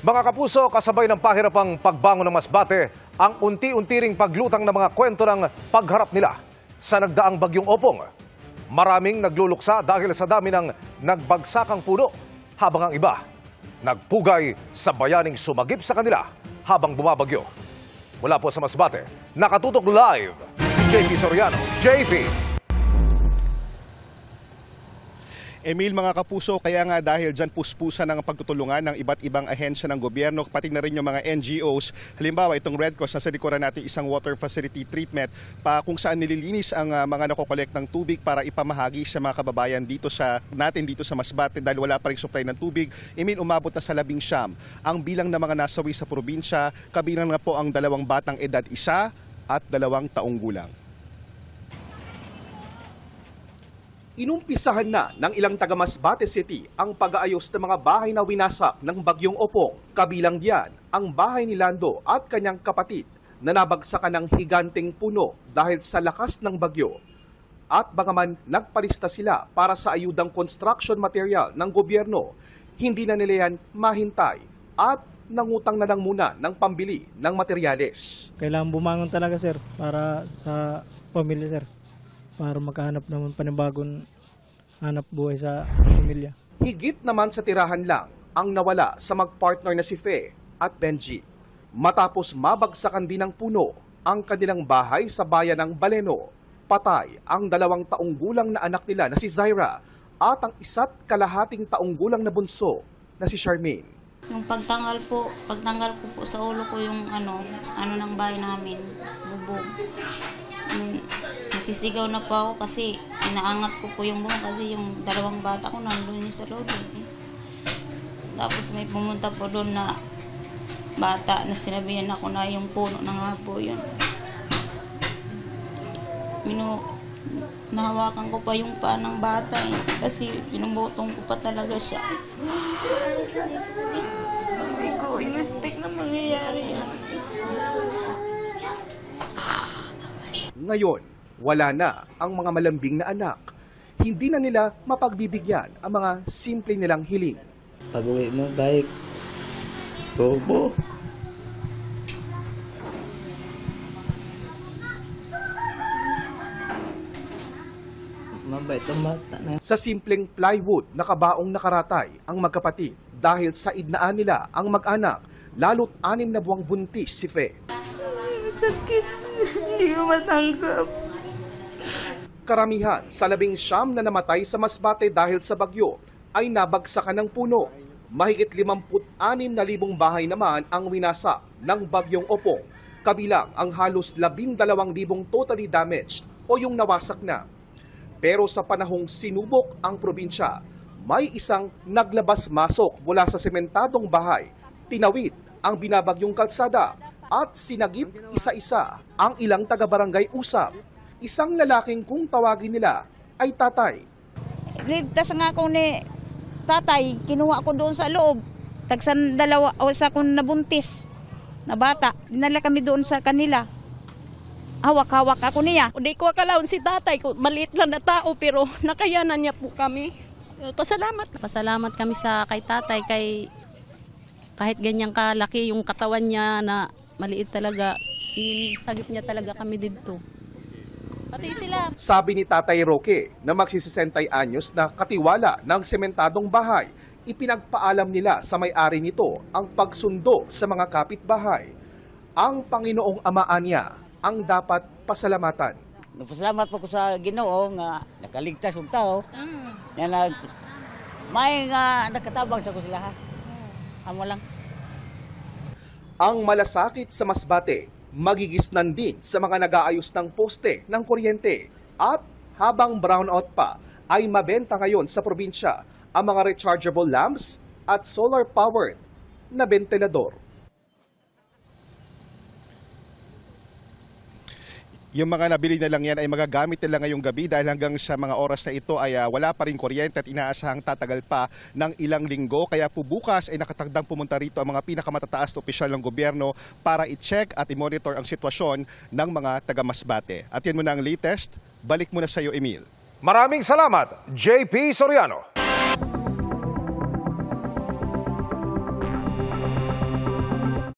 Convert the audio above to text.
Mga kapuso, kasabay ng pahirapang pagbangon ng Masbate, ang unti-unti ring paglutang ng mga kwento ng pagharap nila sa nagdaang bagyong Opong. Maraming nagluluksa dahil sa dami ng nagbagsakang puno, habang ang iba nagpugay sa bayaning sumagip sa kanila habang bumabagyo. Mula po sa Masbate, nakatutok live si JP Soriano. JP! Emil, mga kapuso, kaya nga dahil dyan puspusan ng pagtutulungan ng iba't ibang ahensya ng gobyerno, pati na rin yung mga NGOs. Halimbawa, itong Red Cross, nasa likuran natin isang water facility treatment kung saan nililinis ang mga nakokolekt ng tubig para ipamahagi sa mga kababayan dito sa Masbate dahil wala pa rin supply ng tubig. Emil, umabot na sa 19 ang bilang ng mga nasawi sa probinsya, kabilang na po ang 2 batang edad, 1 at 2 taong gulang. Inumpisahan na ng ilang taga Masbate City ang pag-aayos ng mga bahay na winasak ng bagyong Opong. Kabilang diyan ang bahay ni Lando at kanyang kapatid na nabagsakan ng higanteng puno dahil sa lakas ng bagyo. At bagaman nagpalista sila para sa ayudang construction material ng gobyerno, hindi na nila yan mahintay at nangutang na lang muna ng pambili ng materyales. Kailangan bumangon talaga, sir, para sa pamilya, sir. Para makahanap naman panibagong hanap buhay sa pamilya. Higit naman sa tirahan lang ang nawala sa magpartner na si Fe at Benji. Matapos mabagsakan din ng puno ang kanilang bahay sa bayan ng Baleno. Patay ang 2 taong gulang na anak nila na si Zaira at ang 1 kalahating taong gulang na bunso na si Charmaine. Yung pagtanggal ko po sa ulo ko yung ano ng bahay namin, bubog. Nagsisigaw na po ako kasi inaangat ko po yung buhok kasi yung 2 bata ko nandun sa loob. Tapos may pumunta po doon na bata na sinabihan ako na yung puno na nga po yun. Nahawakan ko pa yung paa ng bata kasi pinubutong ko pa talaga siya. Sabi ko, in-expect na mangyayari yan. Ngayon, wala na ang mga malambing na anak. Hindi na nila mapagbibigyan ang mga simple nilang hiling. Pag-uwi mo, bike. Bobo. Mabait ang bata na. Sa simpleng plywood na kabaong nakaratay ang magkapatid dahil sa idnaan nila ang mag-anak, lalo't 6 na buwang buntis si Fe. Sakit. Hindi ko matanggap. Karamihan sa 19 na namatay sa Masbate dahil sa bagyo ay nabagsakan ng puno. Mahigit 56,000 bahay naman ang winasak ng bagyong Opong, kabilang ang halos 12,000 totally damaged o yung nawasak na. Pero sa panahong sinubok ang probinsya, may isang naglabas-masok mula sa sementadong bahay, tinawid ang binabagyong kalsada at sinagip isa-isa ang ilang taga-barangay usap. Isang lalaking kung tawagin nila ay tatay. Ligtas nga ako ni tatay, kinuha ko doon sa loob. Tagsan 2 o 1 kong nabuntis na bata. Dinala kami doon sa kanila. Hawak-hawak ako niya. Hindi ko akalaon si tatay, maliit lang na tao pero nakayanan niya po kami. Pasalamat. Pasalamat kami sa kay tatay, kahit ganyang kalaki yung katawan niya na maliit talaga, sagip niya talaga kami dito. Pati sila. Sabi ni Tatay Roque na magsisisentay anyos na katiwala ng sementadong bahay, ipinagpaalam nila sa may-ari nito ang pagsundo sa mga kapitbahay. Ang Panginoong Amaan niya ang dapat pasalamatan. Nagpasalamat po ko sa Ginoo nga nakaligtas og tao. Yan may nga nakatabang sa ko sila ha. Amo lang. Ang malasakit sa Masbate, magigisnan din sa mga nag-aayos ng poste ng kuryente. At habang brownout pa, ay mabenta ngayon sa probinsya ang mga rechargeable lamps at solar-powered na ventilador. Yung mga nabili na lang yan ay magagamit nila ngayong gabi dahil hanggang sa mga oras na ito ay wala pa rin kuryente at inaasahang tatagal pa ng ilang linggo. Kaya po bukas ay nakatagdang pumunta rito ang mga pinakamatataas na opisyal ng gobyerno para i-check at i-monitor ang sitwasyon ng mga taga-Masbate. At yan muna ang latest. Balik muna sa iyo, Emil. Maraming salamat, JP Soriano.